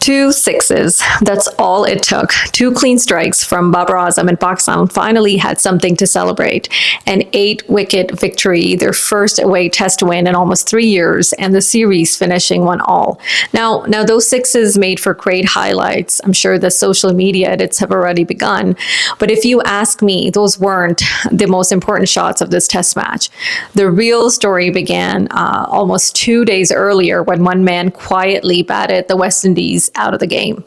2 sixes. That's all it took. 2 clean strikes from Babar Azam, and Pakistan finally had something to celebrate. An 8-wicket victory, their first away test win in almost 3 years, and the series finishing 1-all. Now those sixes made for great highlights. I'm sure the social media edits have already begun. But if you ask me, those weren't the most important shots of this test match. The real story began almost 2 days earlier when one man quietly batted the West Indies out of the game.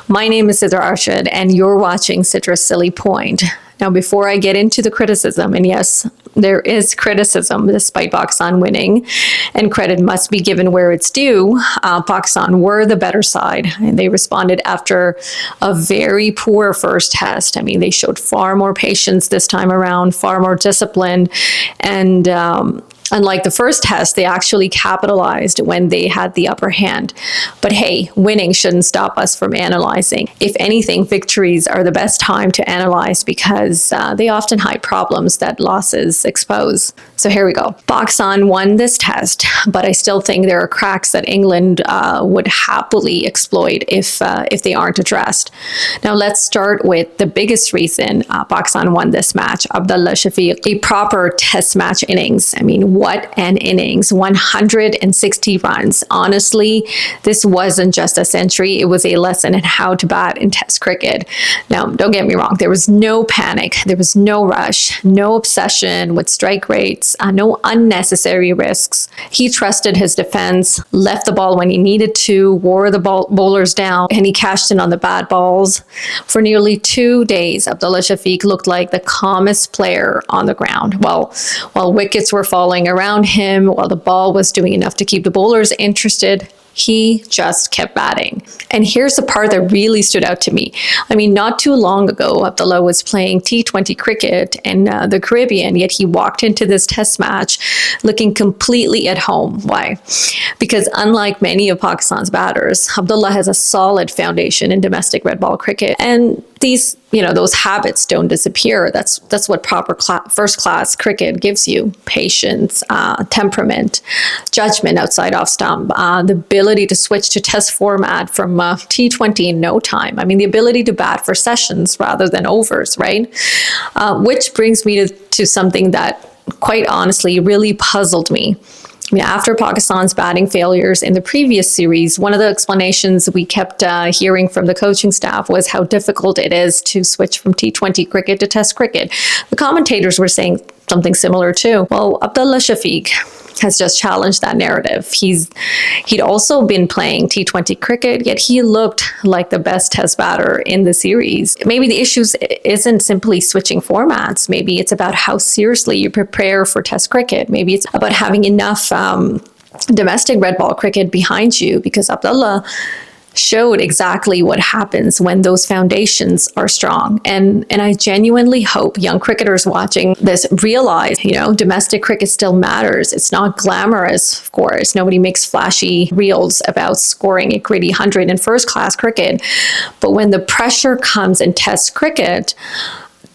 My name is Sidra Arshad, and you're watching Citrus Silly Point. Now, before I get into the criticism, and yes, there is criticism despite Pakistan winning, and credit must be given where it's due, Pakistan were the better side, and they responded after a very poor first test. I mean, they showed far more patience this time around, far more discipline, and unlike the first test, they actually capitalized when they had the upper hand. But hey, winning shouldn't stop us from analyzing. If anything, victories are the best time to analyze because they often hide problems that losses expose. So here we go. Pakistan won this test, but I still think there are cracks that England would happily exploit if they aren't addressed. Now let's start with the biggest reason Pakistan won this match. Abdullah Shafique, a proper test match innings. I mean, what an innings, 160 runs. Honestly, this wasn't just a century, it was a lesson in how to bat in test cricket. Now, don't get me wrong, there was no panic, there was no rush, no obsession with strike rates, no unnecessary risks. He trusted his defense, left the ball when he needed to, wore the bowlers down, and he cashed in on the bad balls. For nearly 2 days, Abdullah Shafique looked like the calmest player on the ground. While wickets were falling around him, while the ball was doing enough to keep the bowlers interested, he just kept batting. And here's the part that really stood out to me. I mean, not too long ago, Abdullah was playing T20 cricket in the Caribbean, yet he walked into this test match looking completely at home. Why? Because unlike many of Pakistan's batters, Abdullah has a solid foundation in domestic red ball cricket. And these, those habits don't disappear. That's what proper first-class cricket gives you. Patience, temperament, judgment outside off stump, the ability to switch to test format from T20 in no time. I mean, the ability to bat for sessions rather than overs, right? Which brings me to something that, quite honestly, really puzzled me. I mean, after Pakistan's batting failures in the previous series, one of the explanations we kept hearing from the coaching staff was how difficult it is to switch from T20 cricket to Test cricket. The commentators were saying something similar too. Well, Abdullah Shafique has just challenged that narrative. He'd also been playing T20 cricket, yet he looked like the best test batter in the series. Maybe the issue isn't simply switching formats. Maybe it's about how seriously you prepare for test cricket. Maybe it's about having enough domestic red ball cricket behind you, because Abdullah showed exactly what happens when those foundations are strong. And I genuinely hope young cricketers watching this realize, domestic cricket still matters. It's not glamorous, of course. Nobody makes flashy reels about scoring a gritty 100 in first-class cricket. But when the pressure comes in test cricket,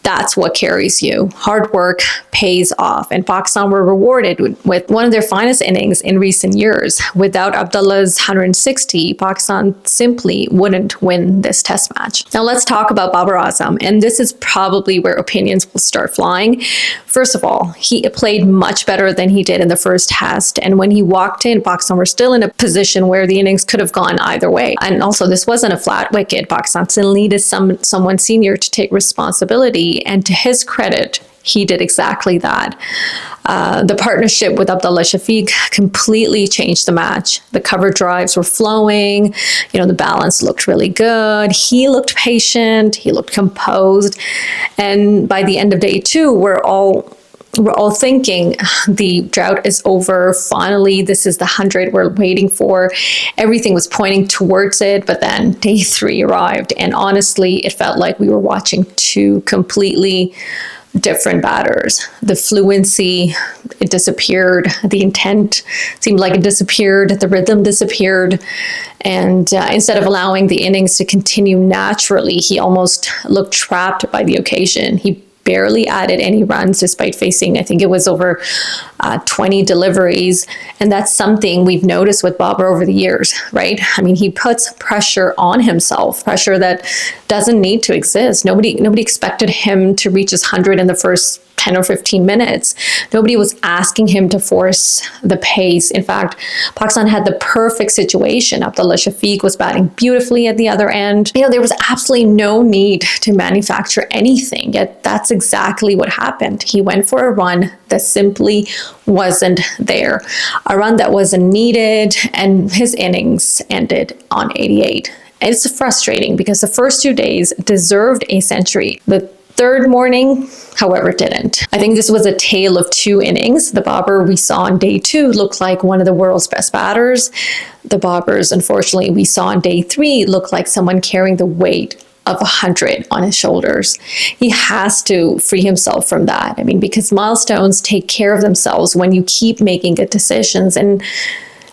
that's what carries you. Hard work pays off, and Pakistan were rewarded with one of their finest innings in recent years. Without Abdullah's 160, Pakistan simply wouldn't win this test match. Now let's talk about Babar Azam, and this is probably where opinions will start flying. First of all, he played much better than he did in the first test, and when he walked in, Pakistan were still in a position where the innings could have gone either way. And also, this wasn't a flat wicket. Pakistan still needed someone senior to take responsibility. And to his credit, he did exactly that. The partnership with Abdullah Shafique completely changed the match. The cover drives were flowing. The balance looked really good. He looked patient. He looked composed. And by the end of day 2, we're all thinking the drought is over. Finally, this is the 100 we're waiting for. Everything was pointing towards it, but then day 3 arrived. And honestly, it felt like we were watching 2 completely different batters. The fluency, it disappeared. The intent seemed like it disappeared. The rhythm disappeared. And instead of allowing the innings to continue naturally, he almost looked trapped by the occasion. He barely added any runs despite facing, I think it was over 20 deliveries. And that's something we've noticed with Babar over the years, right? I mean, he puts pressure on himself, pressure that doesn't need to exist. Nobody expected him to reach his 100 in the first 10 or 15 minutes. Nobody was asking him to force the pace. In fact, Pakistan had the perfect situation. Abdullah Shafique was batting beautifully at the other end. There was absolutely no need to manufacture anything, yet that's exactly what happened. He went for a run that simply wasn't there, a run that wasn't needed, and his innings ended on 88. It's frustrating because the first 2 days deserved a century. The third morning, however, didn't. I think this was a tale of two innings. The Babar we saw on day 2 looked like one of the world's best batters. The Babars, unfortunately, we saw on day 3 looked like someone carrying the weight of 100 on his shoulders. He has to free himself from that. I mean, because milestones take care of themselves when you keep making good decisions.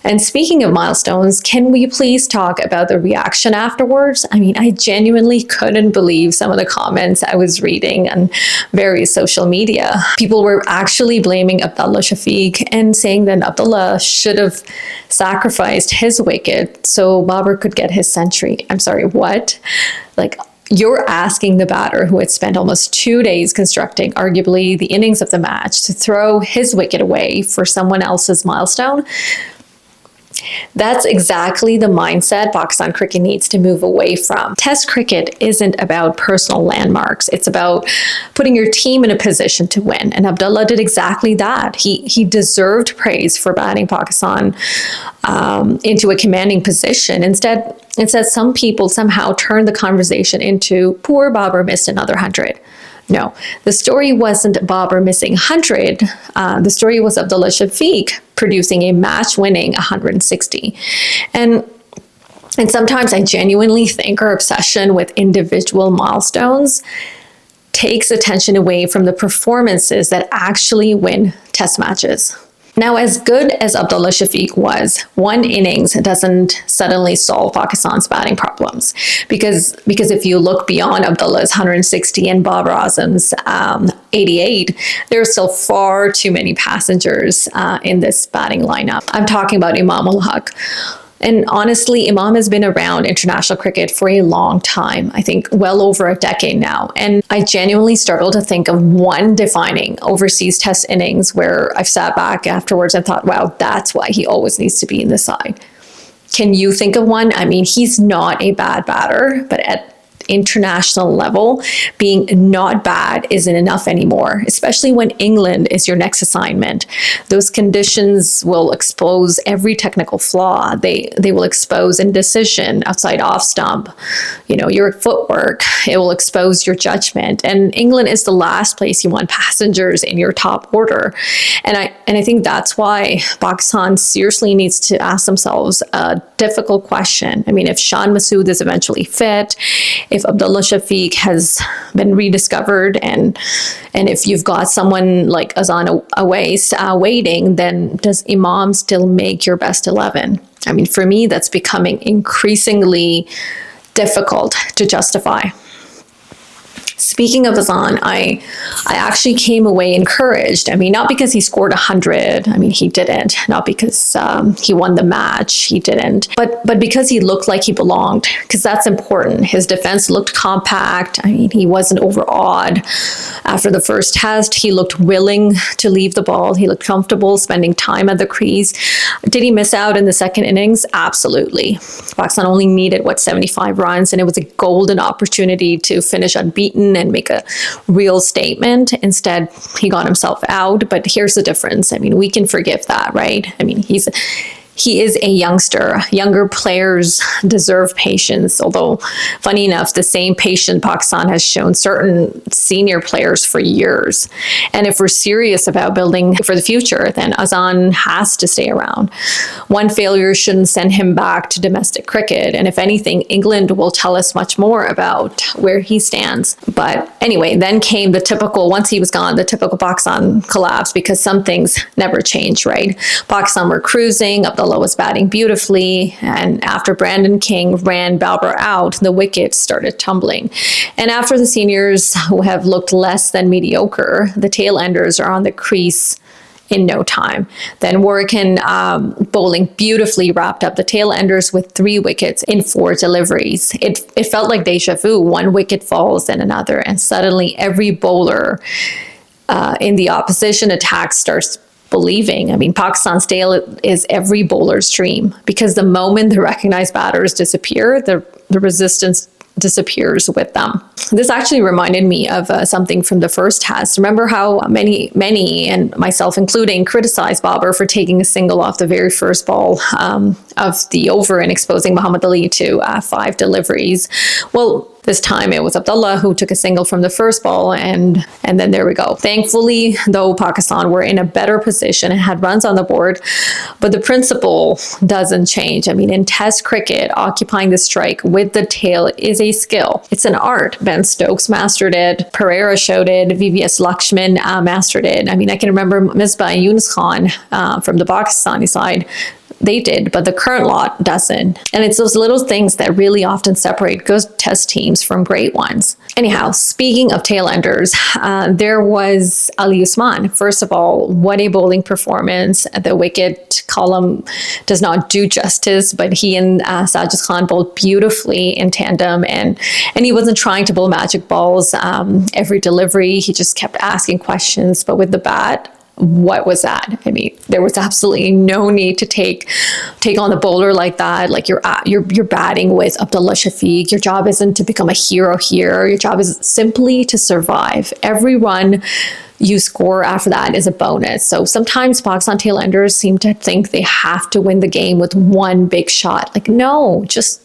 And speaking of milestones, can we please talk about the reaction afterwards? I mean, I genuinely couldn't believe some of the comments I was reading on various social media. People were actually blaming Abdullah Shafique and saying that Abdullah should have sacrificed his wicket so Babar could get his century. I'm sorry, what? Like, you're asking the batter who had spent almost 2 days constructing arguably the innings of the match to throw his wicket away for someone else's milestone? That's exactly the mindset Pakistan cricket needs to move away from. Test cricket isn't about personal landmarks. It's about putting your team in a position to win. And Abdullah did exactly that. He deserved praise for batting Pakistan into a commanding position. Instead, some people somehow turned the conversation into poor Babar missed another 100. No, the story wasn't Babar missing 100. The story was Abdullah Shafique producing a match-winning 160. And sometimes I genuinely think our obsession with individual milestones takes attention away from the performances that actually win test matches. Now, as good as Abdullah Shafique was, one innings doesn't suddenly solve Pakistan's batting problems. Because if you look beyond Abdullah's 160 and Babar Azam's 88, there are still far too many passengers in this batting lineup. I'm talking about Imam ul-Haq. And honestly, Imam has been around international cricket for a long time, I think well over a decade now. And I genuinely struggle to think of one defining overseas test innings where I've sat back afterwards and thought, wow, that's why he always needs to be in the side. Can you think of one? I mean, he's not a bad batter, but at international level, being not bad isn't enough anymore, especially when England is your next assignment. Those conditions will expose every technical flaw. They will expose indecision outside off stump, your footwork. It will expose your judgment. And England is the last place you want passengers in your top order. And I think that's why Pakistan seriously needs to ask themselves a difficult question. I mean, if Shan Masood is eventually fit, if Abdullah Shafique has been rediscovered, and if you've got someone like Azan Awais waiting, then does Imam still make your best 11? I mean, for me, that's becoming increasingly difficult to justify. Speaking of Azan, I actually came away encouraged. I mean, not because he scored 100. I mean, he didn't. Not because he won the match. He didn't. But because he looked like he belonged, because that's important. His defense looked compact. I mean, he wasn't overawed. After the first test, he looked willing to leave the ball. He looked comfortable spending time at the crease. Did he miss out in the second innings? Absolutely. Pakistan only needed, 75 runs, and it was a golden opportunity to finish unbeaten and make a real statement. Instead, he got himself out. But here's the difference. I mean, we can forgive that, right? I mean, he is a youngster. Younger players deserve patience, although funny enough, the same patience Pakistan has shown certain senior players for years. And if we're serious about building for the future, then Azan has to stay around. One failure shouldn't send him back to domestic cricket. And if anything, England will tell us much more about where he stands. But anyway, then came once he was gone, the typical Pakistan collapse, because some things never change, right? Pakistan were cruising. Abdullah Abdullah was batting beautifully, and after Brandon King ran Babar out, the wickets started tumbling. And after the seniors, who have looked less than mediocre, the tail enders are on the crease in no time. Then Warrican, bowling beautifully, wrapped up the tail enders with 3 wickets in 4 deliveries. It felt like deja vu. 1 wicket falls, then another, and suddenly every bowler in the opposition attack starts believing. I mean, Pakistan's tail is every bowler's dream, because the moment the recognized batters disappear, the resistance disappears with them. This actually reminded me of something from the first test. Remember how many, and myself including, criticized Babar for taking a single off the very first ball of the over and exposing Muhammad Ali to 5 deliveries? Well, this time it was Abdullah who took a single from the first ball, and then there we go. Thankfully, though, Pakistan were in a better position and had runs on the board, but the principle doesn't change. I mean, in Test cricket, occupying the strike with the tail is a skill. It's an art. Ben Stokes mastered it. Pereira showed it. VVS Lakshman mastered it. I mean, I can remember Misbah and Yunus Khan from the Pakistani side. They did, but the current lot doesn't. And it's those little things that really often separate good test teams from great ones. Anyhow, speaking of tail enders, there was Ali Usman. First of all, what a bowling performance. The wicket column does not do justice, but he and Sajid Khan bowled beautifully in tandem, and he wasn't trying to bowl magic balls every delivery. He just kept asking questions, but with the bat, what was that? I mean, there was absolutely no need to take on the bowler like that. Like, you're batting with Abdullah Shafique. Your job isn't to become a hero here. Your job is simply to survive. Every run you score after that is a bonus. So sometimes Pakistan tail enders seem to think they have to win the game with one big shot. Like, no, just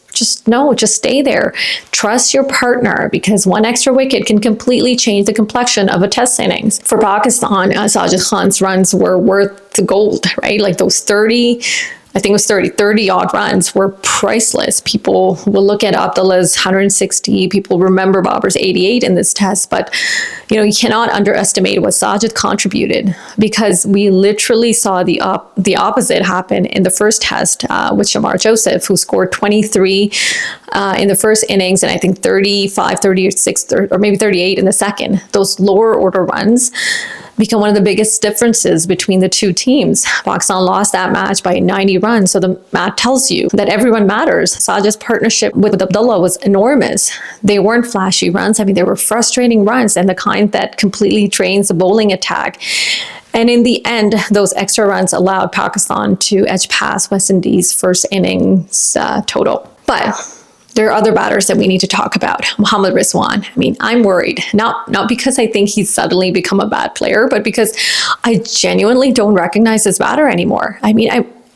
stay there. Trust your partner, because one extra wicket can completely change the complexion of a test innings. For Pakistan, Sajid Khan's runs were worth the gold, right? Like those 30 odd runs were priceless. People will look at Abdullah's 160. People remember Babar's 88 in this test, but you cannot underestimate what Sajid contributed, because we literally saw the opposite happen in the first test with Shamar Joseph, who scored 23 in the first innings, and I think 35, 36, or maybe 38 in the second. Those lower order runs become one of the biggest differences between the two teams. Pakistan lost that match by 90 runs, so the math tells you that everyone matters. Sajid's partnership with Abdullah was enormous. They weren't flashy runs. I mean, they were frustrating runs, and the kind that completely drains the bowling attack. And in the end, those extra runs allowed Pakistan to edge past West Indies' first innings total. But there are other batters that we need to talk about. Mohammad Rizwan. I mean, I'm worried, not because I think he's suddenly become a bad player, but because I genuinely don't recognize this batter anymore. I mean,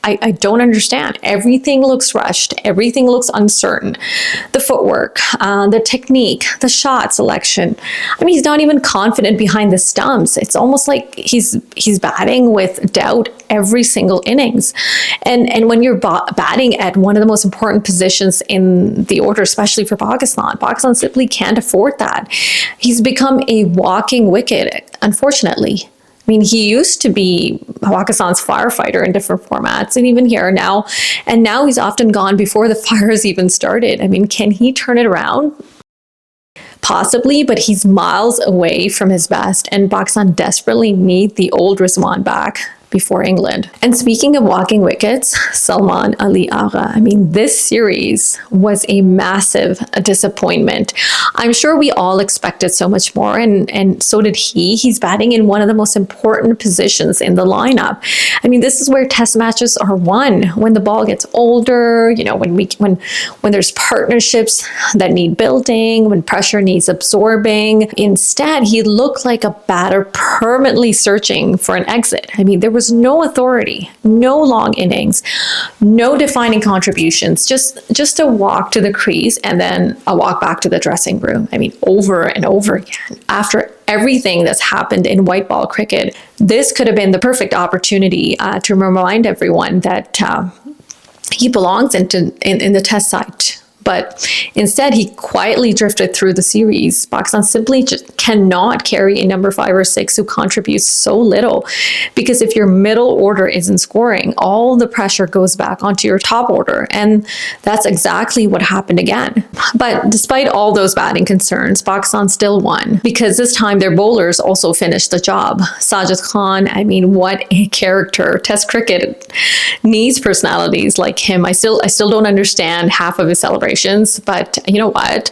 I don't understand. Everything looks rushed. Everything looks uncertain. The footwork, the technique, the shot selection. I mean, he's not even confident behind the stumps. It's almost like he's batting with doubt every single innings. And when you're batting at one of the most important positions in the order, especially for Pakistan simply can't afford that. He's become a walking wicket, unfortunately. I mean, he used to be Pakistan's firefighter in different formats, and even here now. And now he's often gone before the fires even started. I mean, can he turn it around? Possibly, but he's miles away from his best, and Pakistan desperately need the old Rizwan back before England. And speaking of walking wickets, Salman Ali Agha. I mean, this series was a massive disappointment. I'm sure we all expected so much more, and so did he. He's batting in one of the most important positions in the lineup. I mean, this is where test matches are won, when the ball gets older, when there's partnerships that need building, when pressure needs absorbing. Instead, he looked like a batter permanently searching for an exit. I mean, there was no authority, no long innings, no defining contributions, just a walk to the crease and then a walk back to the dressing room. I mean, over and over again. After everything that's happened in white ball cricket, this could have been the perfect opportunity to remind everyone that he belongs in the test side But instead, he quietly drifted through the series. Pakistan simply just cannot carry a number 5 or 6 who contributes so little. Because if your middle order isn't scoring, all the pressure goes back onto your top order. And that's exactly what happened again. But despite all those batting concerns, Pakistan still won. Because this time their bowlers also finished the job. Sajid Khan, I mean, what a character. Test cricket needs personalities like him. I still don't understand half of his celebrations. But you know what?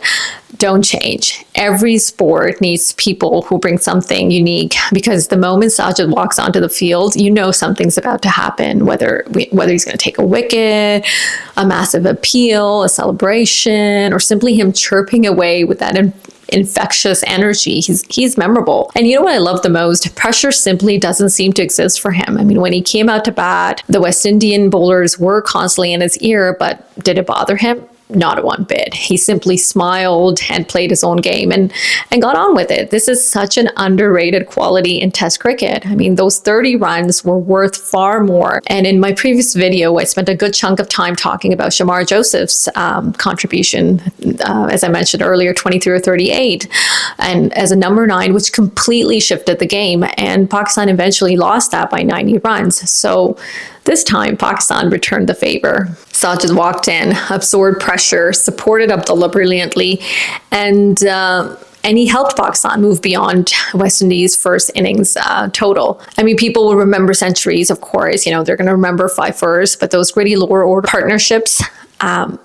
Don't change. Every sport needs people who bring something unique, because the moment Sajid walks onto the field, you know something's about to happen, whether he's going to take a wicket, a massive appeal, a celebration, or simply him chirping away with that infectious energy. He's memorable. And you know what I love the most? Pressure simply doesn't seem to exist for him. I mean, when he came out to bat, the West Indian bowlers were constantly in his ear, but did it bother him? Not one bit. He simply smiled and played his own game and got on with it. This is such an underrated quality in Test cricket. I mean, those 30 runs were worth far more. And in my previous video, I spent a good chunk of time talking about Shamar Joseph's contribution, as I mentioned earlier, 23 or 38, and as a number 9, which completely shifted the game. And Pakistan eventually lost that by 90 runs. So this time, Pakistan returned the favor. Sajid walked in, absorbed pressure, supported Abdullah brilliantly, and he helped Pakistan move beyond West Indies' first innings total. I mean, people will remember centuries, of course. You know, they're going to remember fifers, but those gritty lower order partnerships,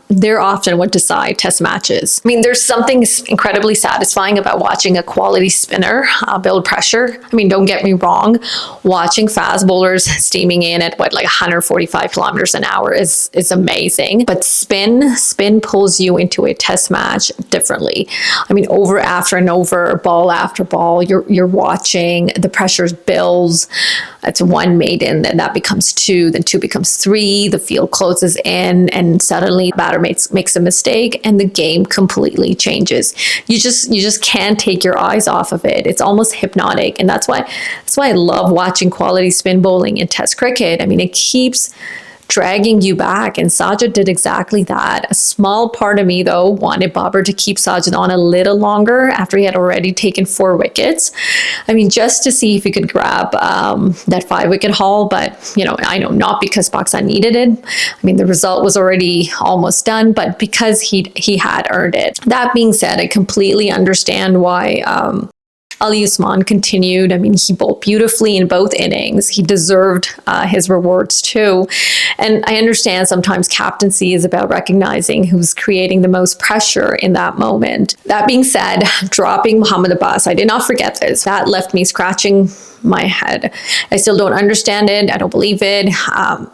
they're often what decide Test matches. I mean, there's something incredibly satisfying about watching a quality spinner build pressure. I mean, don't get me wrong, watching fast bowlers steaming in at like 145 kilometers an hour is amazing. But spin pulls you into a Test match differently. I mean, over after and over, ball after ball, you're watching the pressures builds. It's 1 maiden, then that becomes 2, then 2 becomes 3. The field closes in, and suddenly the batter makes a mistake, and the game completely changes. You just can't take your eyes off of it. It's almost hypnotic, and that's why I love watching quality spin bowling in Test cricket. I mean, it keeps dragging you back, and Sajid did exactly that. A small part of me, though, wanted Babar to keep Sajid on a little longer after he had already taken 4 wickets. I mean, just to see if he could grab that 5-wicket haul, but you know, I know not because Pakistan needed it. I mean, the result was already almost done, but because he had earned it. That being said, I completely understand why Ali Usman continued. I mean, he bowled beautifully in both innings. He deserved his rewards too. And I understand sometimes captaincy is about recognizing who's creating the most pressure in that moment. That being said, dropping Mohammad Abbas, I did not forget this. That left me scratching my head. I still don't understand it. I don't believe it.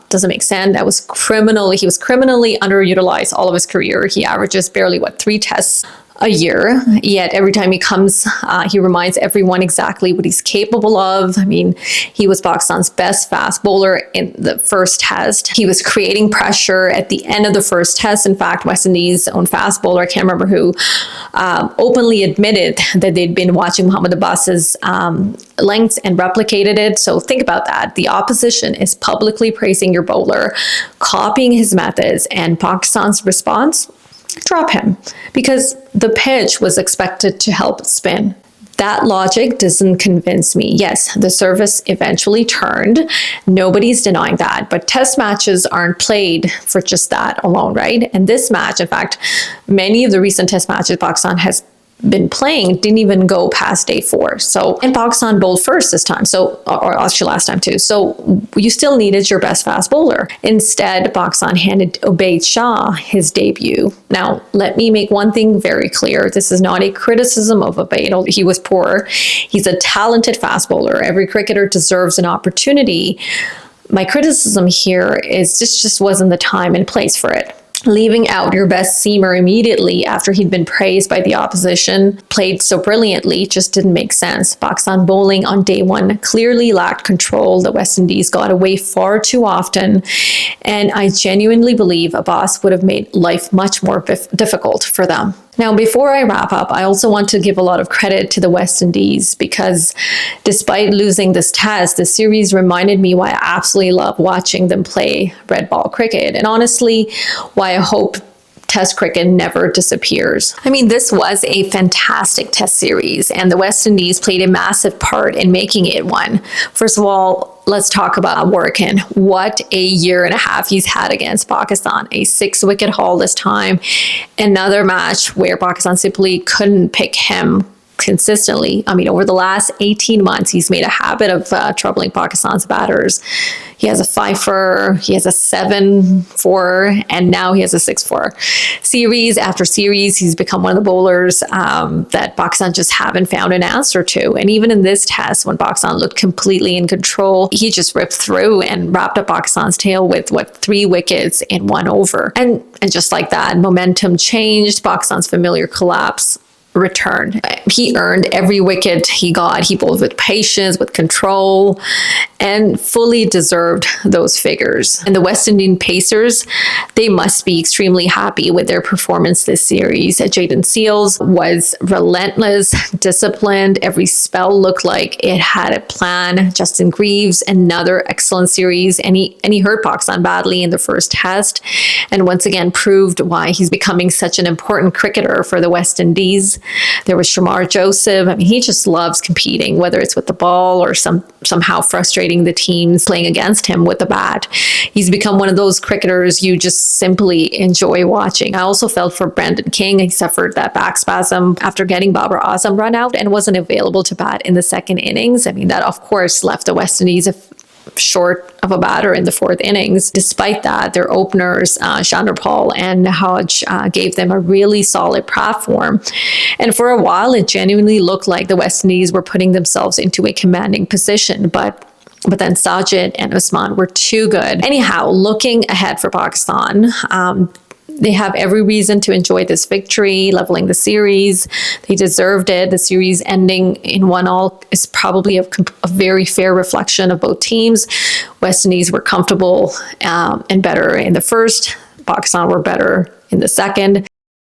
Doesn't make sense. He was criminally underutilized all of his career. He averages barely 3 tests a year, yet every time he comes, he reminds everyone exactly what he's capable of. I mean, he was Pakistan's best fast bowler in the first test. He was creating pressure at the end of the first test. In fact, West Indies' own fast bowler, I can't remember who, openly admitted that they'd been watching Mohammad Abbas's lengths and replicated it. So think about that. The opposition is publicly praising your bowler, copying his methods, and Pakistan's response? Drop him, because the pitch was expected to help spin. That logic doesn't convince me. Yes, the service eventually turned. Nobody's denying that. But Test matches aren't played for just that alone, right? And this match, in fact, many of the recent Test matches Pakistan has been playing didn't even go past day 4. So, and Pakistan bowled first this time, or actually last time too. So you still needed your best fast bowler. Instead, Pakistan handed Ubaid Shah his debut. Now, let me make one thing very clear. This is not a criticism of Ubaid. He was poor. He's a talented fast bowler. Every cricketer deserves an opportunity. My criticism here is this just wasn't the time and place for it. Leaving out your best seamer immediately after he'd been praised by the opposition, played so brilliantly, just didn't make sense. Pakistan bowling on day 1 clearly lacked control. The West Indies got away far too often, and I genuinely believe Abbas would have made life much more difficult for them. Now, before I wrap up, I also want to give a lot of credit to the West Indies, because despite losing this test, the series reminded me why I absolutely love watching them play red ball cricket, and honestly, why I hope Test cricket never disappears. I mean, this was a fantastic Test series, and the West Indies played a massive part in making it one. First of all, let's talk about Warrican. What a year and a half he's had against Pakistan. A 6-wicket haul this time. Another match where Pakistan simply couldn't pick him consistently. I mean, over the last 18 months, he's made a habit of troubling Pakistan's batters. He has a 5-4, he has a 7-4, and now he has a 6-4. Series after series, he's become one of the bowlers that Pakistan just haven't found an answer to. And even in this test, when Pakistan looked completely in control, he just ripped through and wrapped up Pakistan's tail with, 3 wickets in 1 over. And just like that, momentum changed. Pakistan's familiar collapse returned. He earned every wicket he got. He bowled with patience, with control, and fully deserved those figures. And the West Indian pacers, they must be extremely happy with their performance this series. Jayden Seals was relentless, disciplined. Every spell looked like it had a plan. Justin Greaves, another excellent series, and he hurt Pakistan badly in the first test, and once again proved why he's becoming such an important cricketer for the West Indies. There was Shamar Joseph. I mean, he just loves competing, whether it's with the ball or somehow frustrating the teams playing against him with the bat. He's become one of those cricketers you just simply enjoy watching. I also felt for Brandon King. He suffered that back spasm after getting Babar Azam run out and wasn't available to bat in the second innings. I mean, that of course left the West Indies short of a batter in the 4th innings. Despite that, their openers, Chanderpaul and Hodge, gave them a really solid platform. And for a while, it genuinely looked like the West Indies were putting themselves into a commanding position. But then Sajid and Usman were too good. Anyhow, looking ahead for Pakistan, they have every reason to enjoy this victory, leveling the series. They deserved it. The series ending in 1-1 is probably a very fair reflection of both teams. West Indies were comfortable and better in the first. Pakistan were better in the second.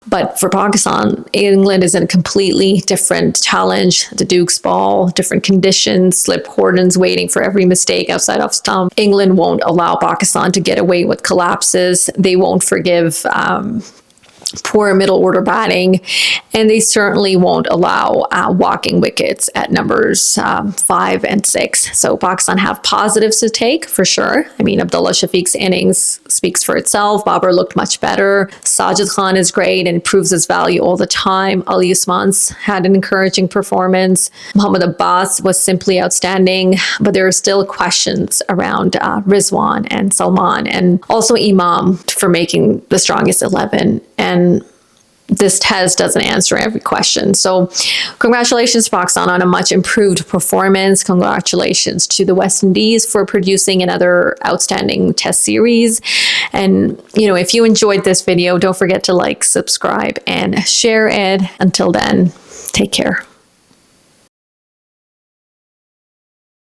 But for Pakistan, England is in a completely different challenge. The Duke's ball, different conditions, slip cordons waiting for every mistake outside of stump. England won't allow Pakistan to get away with collapses. They won't forgive poor middle order batting, and they certainly won't allow walking wickets at numbers 5 and 6. So Pakistan have positives to take for sure. I mean, Abdullah Shafique's innings speaks for itself. Babar looked much better. Sajid Khan is great and proves his value all the time. Ali Usman's had an encouraging performance. Mohammad Abbas was simply outstanding, but there are still questions around Rizwan and Salman, and also Imam for making the strongest 11. And this test doesn't answer every question. So congratulations to Pakistan on a much improved performance. Congratulations to the West Indies for producing another outstanding test series. And, if you enjoyed this video, don't forget to like, subscribe, and share it. Until then, take care.